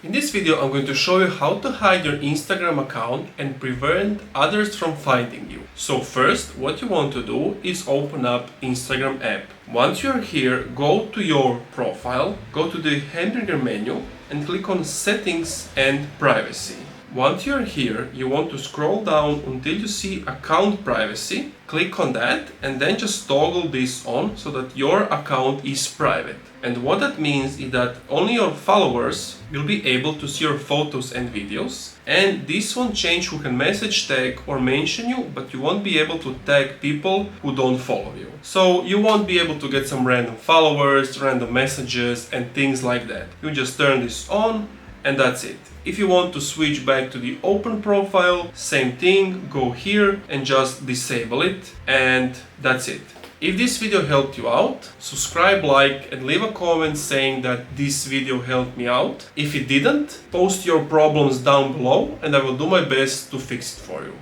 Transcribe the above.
In this video I'm going to show you how to hide your Instagram account and prevent others from finding you. So first, what you want to do is open up Instagram app. Once you're here, go to your profile, go to the hamburger menu and click on Settings and Privacy. Once you're here, you want to scroll down until you see Account Privacy. Click on that and then just toggle this on so that your account is private. And what that means is that only your followers will be able to see your photos and videos. And this won't change who can message, tag or mention you, but you won't be able to tag people who don't follow you. So you won't be able to get some random followers, random messages and things like that. You just turn this on and that's it. If you want to switch back to the open profile, same thing, go here and just disable it, and that's it. If this video helped you out, subscribe, like and leave a comment saying that this video helped me out. If it didn't, post your problems down below and I will do my best to fix it for you.